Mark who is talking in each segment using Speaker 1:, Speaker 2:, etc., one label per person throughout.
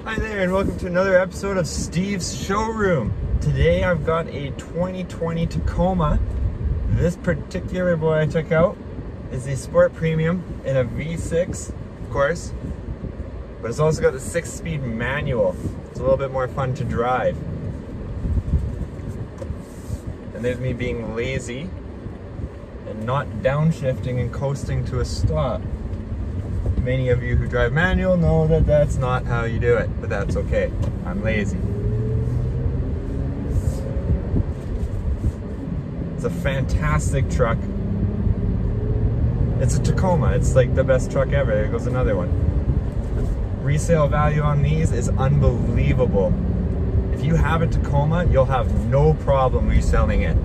Speaker 1: Hi there and welcome to another episode of Steve's Showroom. Today I've got a 2020 Tacoma. This particular boy I took out is a Sport Premium in a V6, of course, but it's also got the 6-speed manual. It's a little bit more fun to drive. And there's me being lazy and not downshifting and coasting to a stop. Many of you who drive manual know that that's not how you do it, but that's okay. I'm lazy. It's a fantastic truck. It's a Tacoma. It's like the best truck ever. There goes another one. Resale value on these is unbelievable. If you have a Tacoma, you'll have no problem reselling it,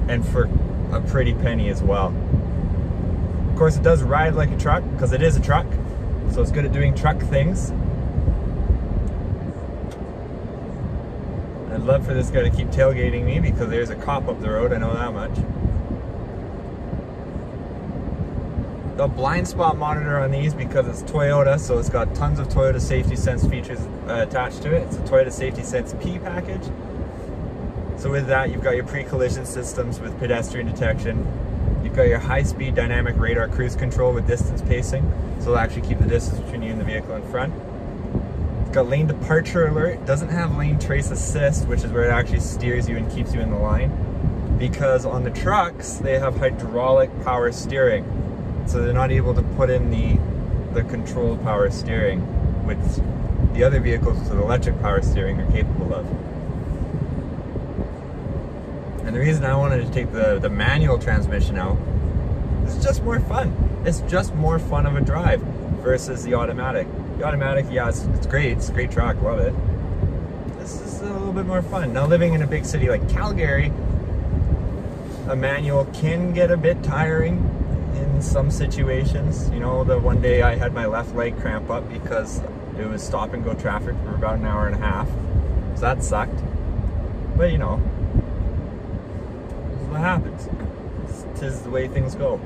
Speaker 1: and for a pretty penny as well. Of course, it does ride like a truck because it is a truck, so it's good at doing truck things. I'd love for this guy to keep tailgating me because there's a cop up the road, I know that much. The blind spot monitor on these, because it's Toyota, so it's got tons of Toyota Safety Sense features attached to it. It's a Toyota Safety Sense P package. So with that, you've got your pre-collision systems with pedestrian detection. You've got your high-speed dynamic radar cruise control with distance pacing, so it'll actually keep the distance between you and the vehicle in front. It's got lane departure alert. It doesn't have lane trace assist, which is where it actually steers you and keeps you in the line, because on the trucks, they have hydraulic power steering, so they're not able to put in the controlled power steering, which the other vehicles with electric power steering are capable of. And the reason I wanted to take the manual transmission out is just more fun. It's just more fun of a drive versus the automatic. The automatic, yeah, it's great. It's a great truck, love it. This is a little bit more fun. Now, living in a big city like Calgary, a manual can get a bit tiring in some situations. You know, the one day I had my left leg cramp up because it was stop and go traffic for about an hour and a half. So that sucked. But you know, what happens. Tis the way things go.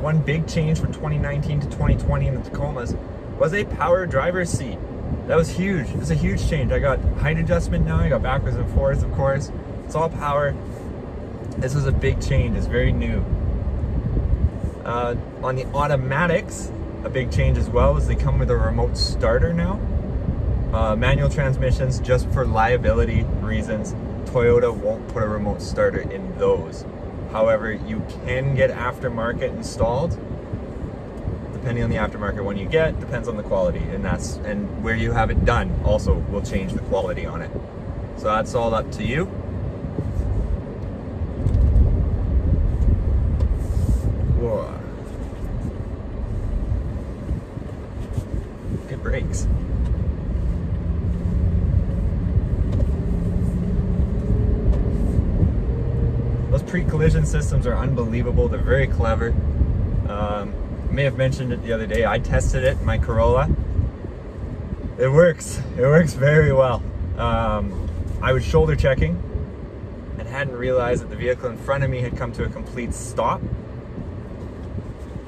Speaker 1: One big change from 2019 to 2020 in the Tacomas was a power driver's seat. That was huge. It's a huge change. I got height adjustment now. I got backwards and forwards, of course. It's all power. This was a big change. It's very new. On the automatics, a big change as well is they come with a remote starter now. Manual transmissions, just for liability reasons, Toyota won't put a remote starter in those. However, you can get aftermarket installed. Depending on the aftermarket one you get, depends on the quality, and where you have it done also will change the quality on it. So that's all up to you. Whoa. Good brakes. Those pre-collision systems are unbelievable. They're very clever. I may have mentioned it the other day. I tested it in my Corolla. It works. It works very well. I was shoulder checking and hadn't realized that the vehicle in front of me had come to a complete stop.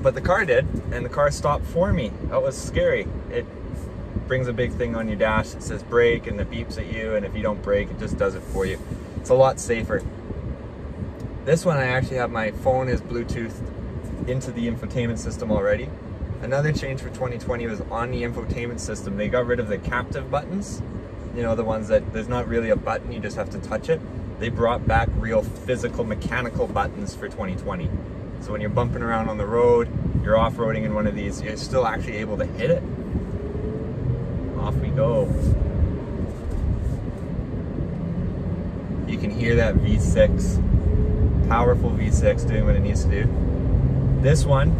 Speaker 1: But the car did, and the car stopped for me. That was scary. It brings a big thing on your dash that says brake, and it beeps at you, and if you don't brake, it just does it for you. It's a lot safer. This one, I actually have my phone is Bluetoothed into the infotainment system already. Another change for 2020 was on the infotainment system. They got rid of the captive buttons. You know, the ones that there's not really a button, you just have to touch it. They brought back real physical mechanical buttons for 2020. So when you're bumping around on the road, you're off-roading in one of these, you're still actually able to hit it. Off we go. You can hear that V6. Powerful V6 doing what it needs to do. This one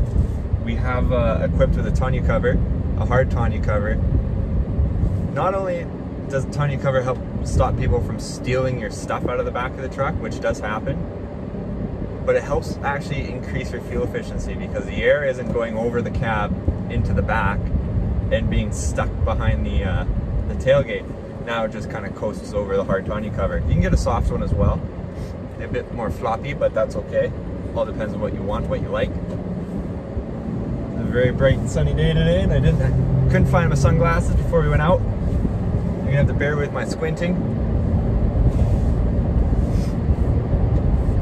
Speaker 1: we have equipped with a tonneau cover, a hard tonneau cover. Not only does the tonneau cover help stop people from stealing your stuff out of the back of the truck, which does happen, but it helps actually increase your fuel efficiency because the air isn't going over the cab into the back and being stuck behind the tailgate. Now it just kind of coasts over the hard tonneau cover. You can get a soft one as well. A bit more floppy, but that's okay. All depends on what you want, what you like. very bright and sunny day today, and I couldn't find my sunglasses before we went out. You're gonna have to bear with my squinting.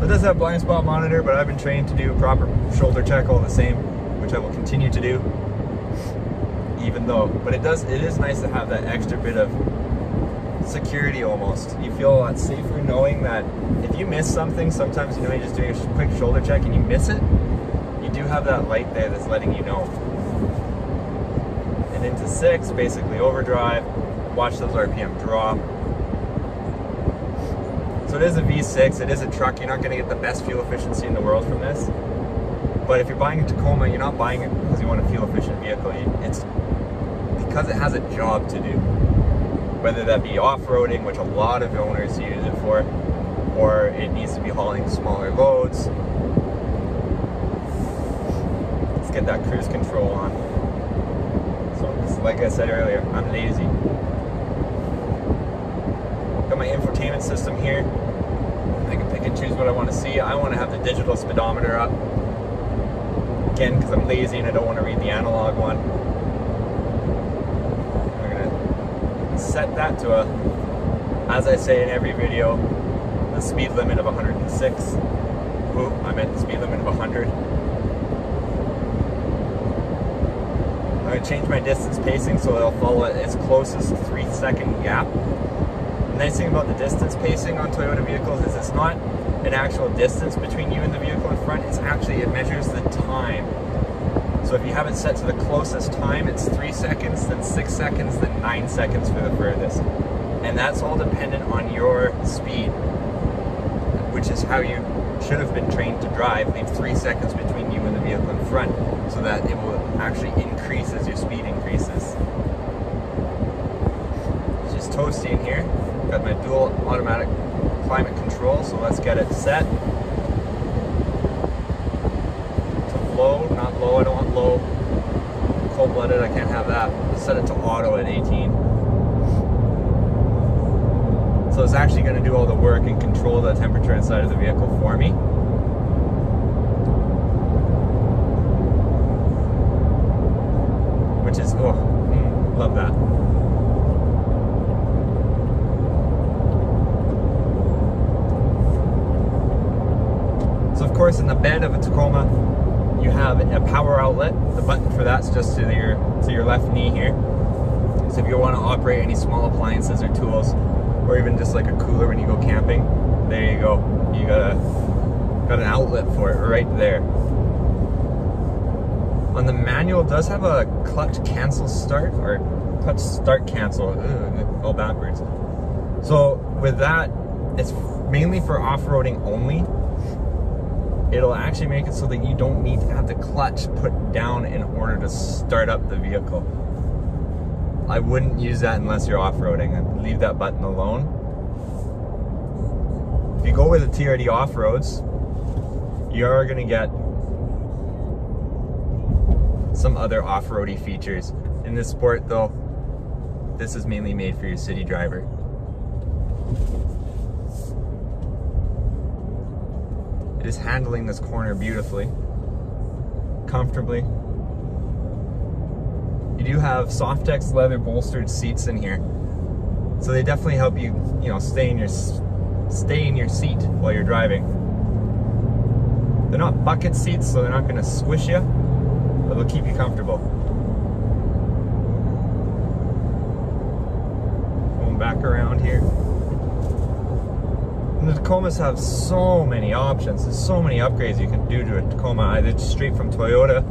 Speaker 1: It does have blind spot monitor, but I've been trained to do a proper shoulder check all the same, which I will continue to do. But it is nice to have that extra bit of security almost. You feel a lot safer knowing that if you miss something, sometimes you're just doing a quick shoulder check and you miss it, you do have that light there that's letting you know. And into 6, basically overdrive, watch those RPM drop. So it is a V6, it is a truck, you're not going to get the best fuel efficiency in the world from this. But if you're buying a Tacoma, you're not buying it because you want a fuel efficient vehicle, it's because it has a job to do. Whether that be off-roading, which a lot of owners use it for, or it needs to be hauling smaller loads. Let's get that cruise control on. So, like I said earlier, I'm lazy. Got my infotainment system here. I can pick and choose what I want to see. I want to have the digital speedometer up. Again, because I'm lazy and I don't want to read the analog one. Set that to as I say in every video, the speed limit of 106. Ooh, I meant the speed limit of 100. I'm going to change my distance pacing so it'll follow its closest 3-second gap. The nice thing about the distance pacing on Toyota vehicles is it's not an actual distance between you and the vehicle in front, it measures the time. So if you have it set to the closest time, it's 3 seconds, then 6 seconds, then 9 seconds for the furthest. And that's all dependent on your speed, which is how you should have been trained to drive. Leave 3 seconds between you and the vehicle in front so that it will actually increase as your speed increases. It's just toasty in here. Got my dual automatic climate control, so let's get it set. Low, not low, I don't want low. Cold-blooded, I can't have that. Set it to auto at 18. So it's actually going to do all the work and control the temperature inside of the vehicle for me. Which is, love that. So of course in the bed of a Tacoma, you have a power outlet. The button for that's just to your left knee here. So if you want to operate any small appliances or tools, or even just like a cooler when you go camping, there you go. You got an outlet for it right there. On the manual, it does have a clutch cancel start, or clutch start cancel, all backwards. So with that, it's mainly for off-roading only. It'll actually make it so that you don't need to have the clutch put down in order to start up the vehicle. I wouldn't use that unless you're off-roading. I'd leave that button alone. If you go with a TRD off-roads, you are going to get some other off-roady features. In this sport though, this is mainly made for your city driver. It is handling this corner beautifully, comfortably. You do have Softex leather bolstered seats in here, so they definitely help you, stay in your seat while you're driving. They're not bucket seats, so they're not going to squish you, but they'll keep you comfortable. Going back around here. And the Tacomas have so many options. There's so many upgrades you can do to a Tacoma, either straight from Toyota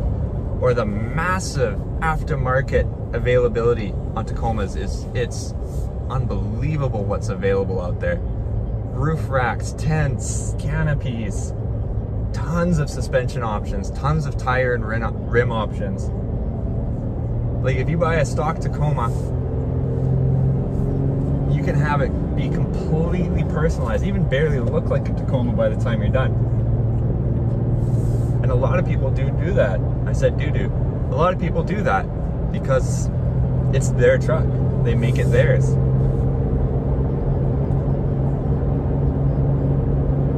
Speaker 1: or the massive aftermarket availability on Tacomas. It's unbelievable what's available out there. Roof racks, tents, canopies, tons of suspension options, tons of tire and rim options. Like if you buy a stock Tacoma, you can have it be completely personalized, even barely look like a Tacoma by the time you're done. And a lot of people do that. I said do. A lot of people do that because it's their truck. They make it theirs.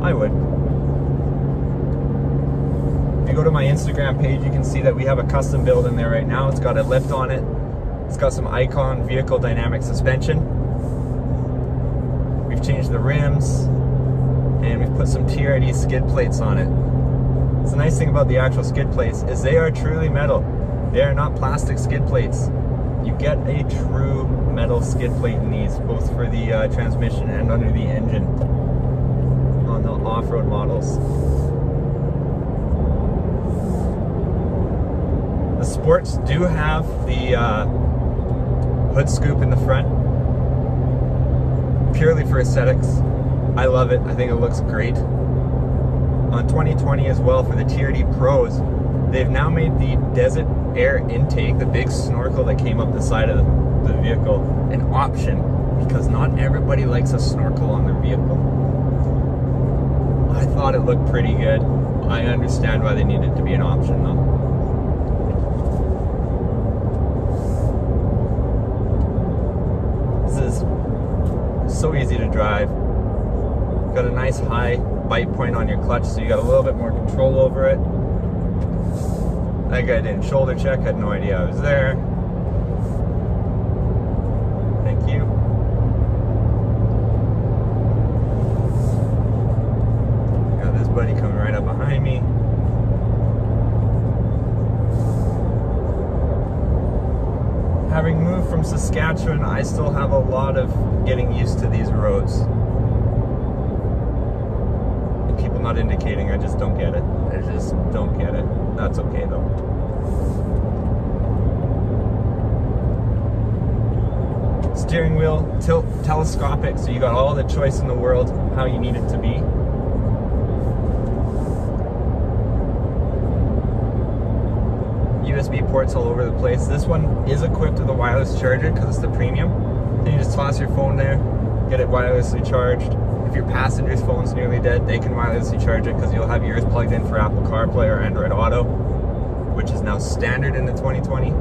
Speaker 1: I would. you go to my Instagram page, you can see that we have a custom build in there right now. It's got a lift on it. It's got some Icon vehicle dynamic suspension. We've changed the rims, and we've put some TRD skid plates on it. So the nice thing about the actual skid plates is they are truly metal. They are not plastic skid plates. You get a true metal skid plate in these, both for the transmission and under the engine on the off-road models. The Sports do have the hood scoop in the front, purely for aesthetics. I love it. I think it looks great. On 2020 as well, for the TRD Pros, they've now made the desert air intake, the big snorkel that came up the side of the vehicle, an option, because not everybody likes a snorkel on their vehicle. I thought it looked pretty good. I understand why they need it to be an option though. This is so easy to drive. Got a nice high bite point on your clutch, so you got a little bit more control over it. That guy didn't shoulder check, had no idea I was there. Thank you. Got this buddy coming right up behind me. Having moved from Saskatchewan, I still have a lot of getting used to these roads. And people not indicating, I just don't get it. I just don't get it. That's okay though. Steering wheel, tilt, telescopic, so you got all the choice in the world how you need it to be. USB ports all over the place. This one is equipped with a wireless charger because it's the premium. Then you just toss your phone there, get it wirelessly charged. If your passenger's phone's nearly dead, they can wirelessly charge it because you'll have yours plugged in for Apple CarPlay or Android Auto, which is now standard in the 2020.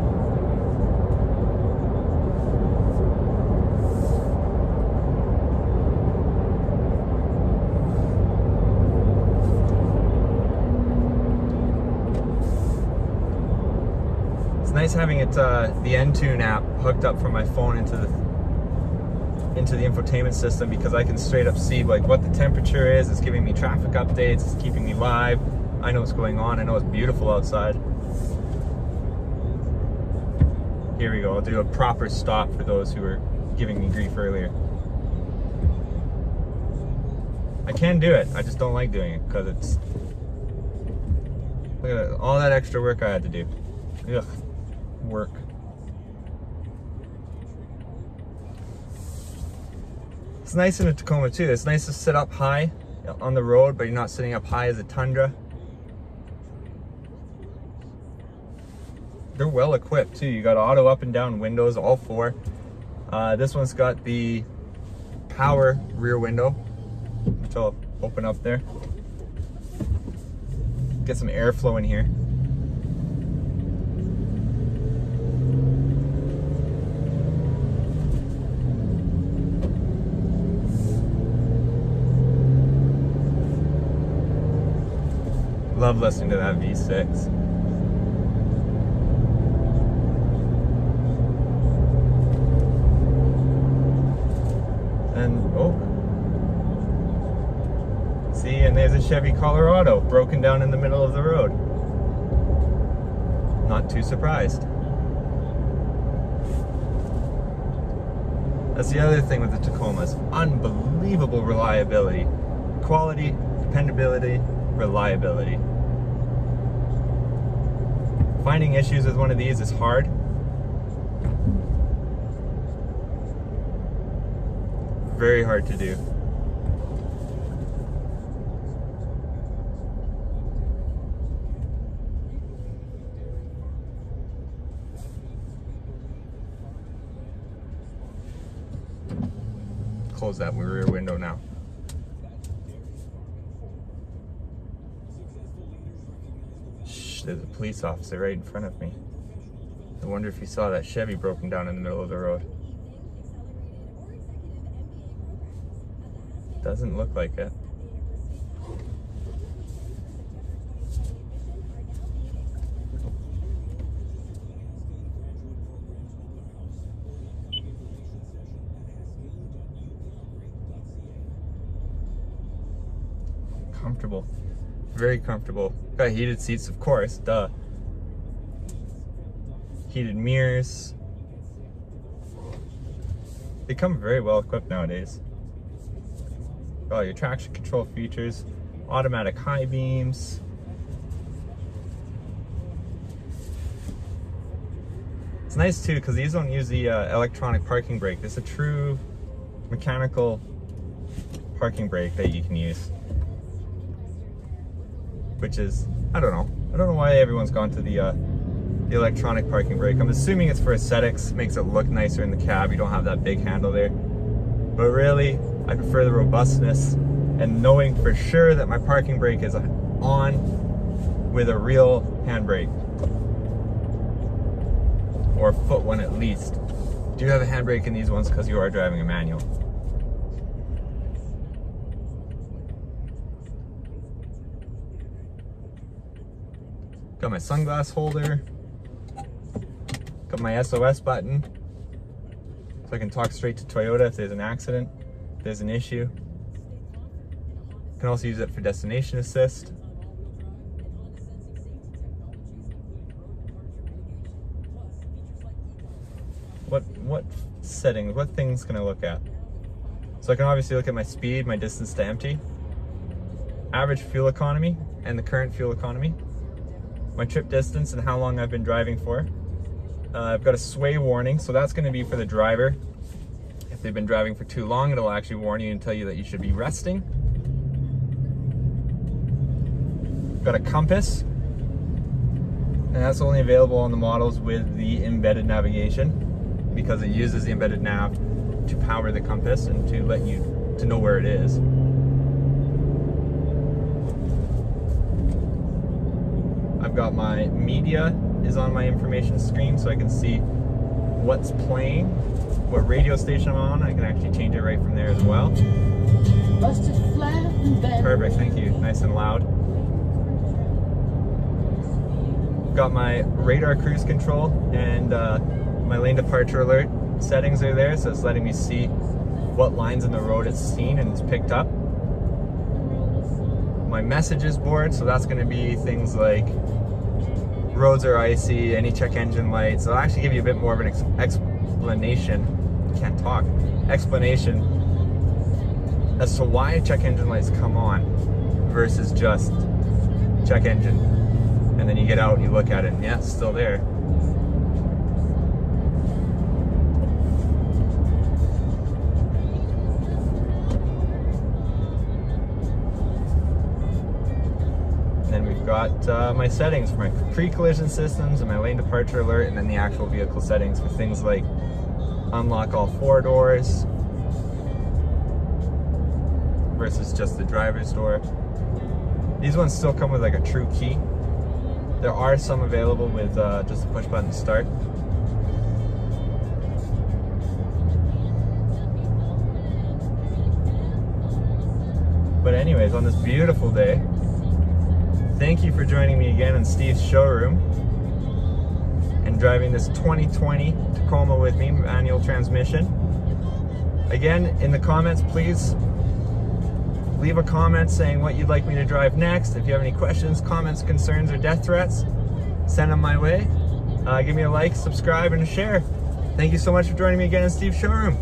Speaker 1: It's nice having it, the Entune app hooked up from my phone into the infotainment system, because I can straight up see like what the temperature is. It's giving me traffic updates. It's keeping me live. I know what's going on. I know it's beautiful outside. Here we go. I'll do a proper stop for those who were giving me grief earlier. I can do it. I just don't like doing it because it's, look at all that extra work I had to do. Ugh, work. It's nice in a Tacoma too. It's nice to sit up high on the road, but you're not sitting up high as a Tundra. They're well equipped too. You got auto up and down windows, all four. This one's got the power rear window, which I'll open up there. Get some airflow in here. Love listening to that V6. And, oh. See, and there's a Chevy Colorado broken down in the middle of the road. Not too surprised. That's the other thing with the Tacomas. Unbelievable reliability. Quality, dependability, reliability. Finding issues with one of these is hard. Very hard to do. Close that rear window now. There's a police officer right in front of me. I wonder if he saw that Chevy broken down in the middle of the road. Doesn't look like it. comfortable. Very comfortable. Got heated seats, of course, duh. Heated mirrors. They come very well equipped nowadays. Got all your traction control features, automatic high beams. It's nice too because these don't use the electronic parking brake. It's a true mechanical parking brake that you can use, which is, I don't know why everyone's gone to the electronic parking brake. I'm assuming it's for aesthetics, makes it look nicer in the cab. You don't have that big handle there, but really I prefer the robustness and knowing for sure that my parking brake is on with a real handbrake, or a foot one at least. Do you have a handbrake in these ones because you are driving a manual? Got my sunglass holder. Got my SOS button, so I can talk straight to Toyota if there's an accident, if there's an issue. Can also use it for destination assist. What settings, what things can I look at? So I can obviously look at my speed, my distance to empty, average fuel economy and the current fuel economy, my trip distance and how long I've been driving for. I've got a sway warning, so that's going to be for the driver. If they've been driving for too long, it'll actually warn you and tell you that you should be resting. Got a compass, and that's only available on the models with the embedded navigation, because it uses the embedded nav to power the compass and to let you to know where it is. I've got my media is on my information screen, so I can see what's playing, what radio station I'm on. I can actually change it right from there as well. Perfect, thank you. Nice and loud. Got my radar cruise control and my lane departure alert settings are there, so it's letting me see what lines in the road it's seen and it's picked up. My messages board, so that's going to be things like roads are icy, any check engine lights. It'll actually give you a bit more of an explanation as to why check engine lights come on versus just check engine. And then you get out and you look at it and yeah, it's still there. And then we've got my settings for my pre-collision systems and my lane departure alert, and then the actual vehicle settings for things like unlock all 4 doors versus just the driver's door. These ones still come with like a true key. There are some available with just a push button start. But anyways, on this beautiful day, thank you for joining me again in Steve's showroom and driving this 2020 Tacoma with me, manual transmission. Again, in the comments, please leave a comment saying what you'd like me to drive next. If you have any questions, comments, concerns, or death threats, send them my way. Give me a like, subscribe, and a share. Thank you so much for joining me again in Steve's showroom.